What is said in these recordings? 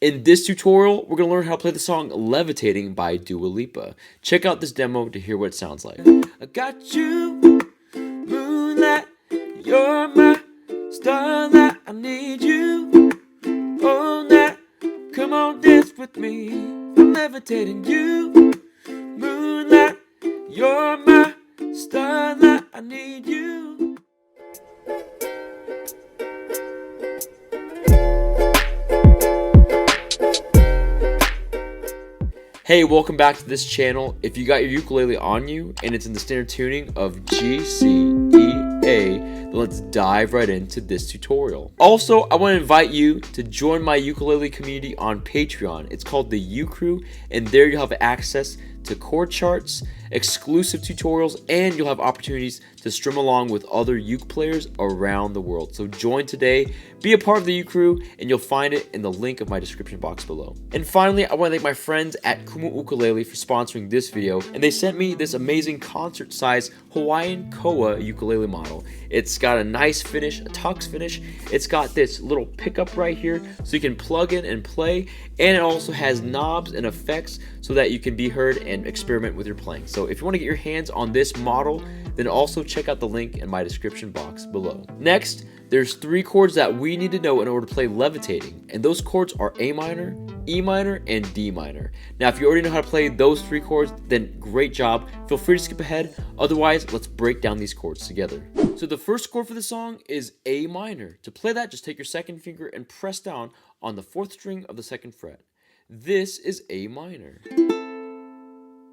In this tutorial, we're going to learn how to play the song Levitating by Dua Lipa. Check out this demo to hear what it sounds like. I got you, moonlight, you're my starlight, I need you all night. Come on, dance with me, I'm levitating you, moonlight, you're my starlight, I need you. Hey, welcome back to this channel. If you got your ukulele on you and it's in the standard tuning of G, C, E, A, then let's dive right into this tutorial. Also, I want to invite you to join my ukulele community on Patreon. It's called the U Crew, and there you'll have access to chord charts, exclusive tutorials, and you'll have opportunities to strum along with other uke players around the world. So join today, be a part of the U Crew, and you'll find it in the link of my description box below. And finally, I want to thank my friends at Kumu Ukulele for sponsoring this video, and they sent me this amazing concert-size Hawaiian koa ukulele model. It's got a nice finish, a tux finish. It's got this little pickup right here so you can plug in and play, and it also has knobs and effects so that you can be heard and experiment with your playing. So if you want to get your hands on this model, then also check out the link in my description box below. Next, there's 3 chords that we need to know in order to play Levitating, and those chords are A minor, E minor, and D minor. Now, if you already know how to play those 3 chords, then great job. Feel free to skip ahead. Otherwise, let's break down these chords together. So the first chord for the song is A minor. To play that, just take your second finger and press down on the 4th string of the 2nd fret. This is A minor.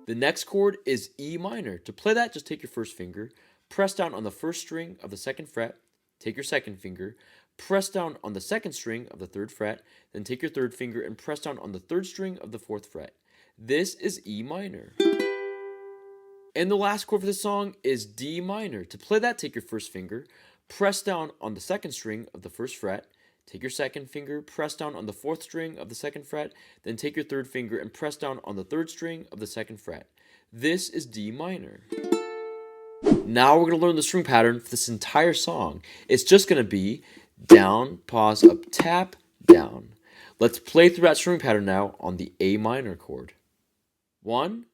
The next chord is E minor. To play that, just take your first finger, press down on the 1st string of the 2nd fret, take your second finger, press down on the 2nd string of the 3rd fret, then take your 3rd finger and press down on the 3rd string of the 4th fret. This is E minor. And the last chord for this song is D minor. To play that, take your first finger, press down on the 2nd string of the 1st fret, take your second finger, press down on the 4th string of the 2nd fret, then take your 3rd finger and press down on the 3rd string of the 2nd fret. This is D minor. Now we're going to learn the string pattern for this entire song. It's just going to be down, pause, up, tap, down. Let's play through that string pattern now on the A minor chord. 1,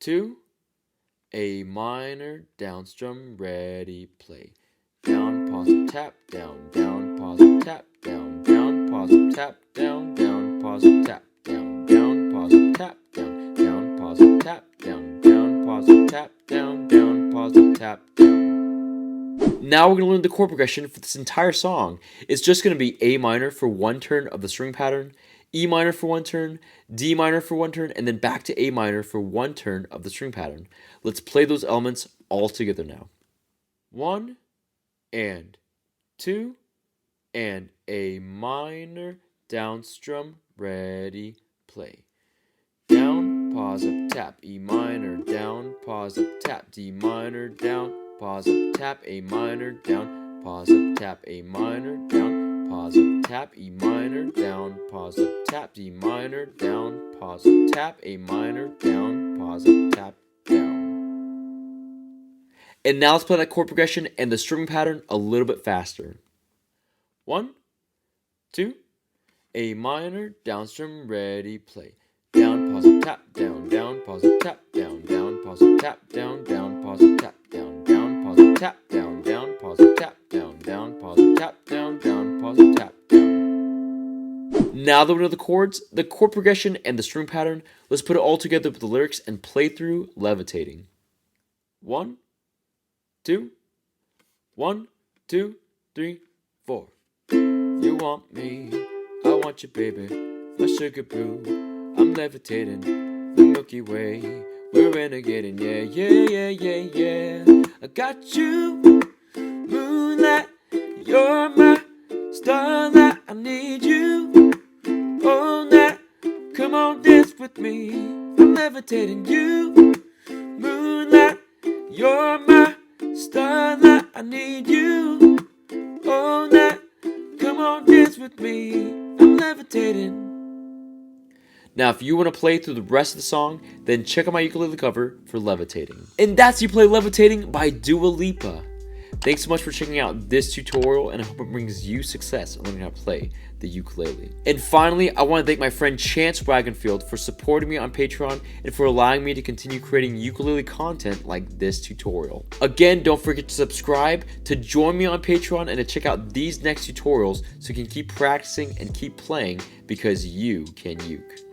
2, A minor, down strum, ready, play. Down, pause, up, tap, down, down, pause, up, tap, down, down, pause, up, tap, down, down, pause, up, tap, down, down, pause, up, tap, down, down, pause, up, tap, down, down, pause, up, tap, down, down, pause, up, tap, down. Now we're going to learn the chord progression for this entire song. It's just going to be A minor for 1 turn of the string pattern, E minor for 1 turn, D minor for 1 turn, and then back to A minor for 1 turn of the string pattern. Let's play those elements all together now. 1 and 2 and A minor, down strum, ready, play. Down, pause, up, tap, E minor, down, pause, up, tap, D minor, down, pause, up, tap, A minor, down, pause, up, tap, A minor, down, pause, up, tap, E minor, down, pause, up, tap, D minor, down, pause, up, tap, A minor, down, pause, up, tap, down. And now let's play that chord progression and the strumming pattern a little bit faster. 1, 2, A minor, down strum, ready, play. Down, pause, up, tap, down, down, pause, up, tap, down, down, pause, up, tap, down, down, pause, up, tap, down, down, pause, up, tap, down, down, pause, up, tap, down, down, pause, up, tap, down, down, pause, up, tap, down. Now that we know the chords, the chord progression, and the string pattern, let's put it all together with the lyrics and play through Levitating. 1, 2, 1, 2, 3, 4. You want me, I want you, baby, my sugar boo. I'm levitating, the Milky Way. We're renegading, yeah, yeah, yeah, yeah, yeah. I got you, moonlight, you're my starlight. I need you all night. Come on, dance with me. I'm levitating you, moonlight, you're my starlight. I need you all night. Come on, dance with me. I'm levitating. Now, if you want to play through the rest of the song, then check out my ukulele cover for Levitating. And that's you play Levitating by Dua Lipa. Thanks so much for checking out this tutorial, and I hope it brings you success in learning how to play the ukulele. And finally, I want to thank my friend Chance Wagonfield for supporting me on Patreon and for allowing me to continue creating ukulele content like this tutorial. Again, don't forget to subscribe, to join me on Patreon, and to check out these next tutorials so you can keep practicing and keep playing because you can uke.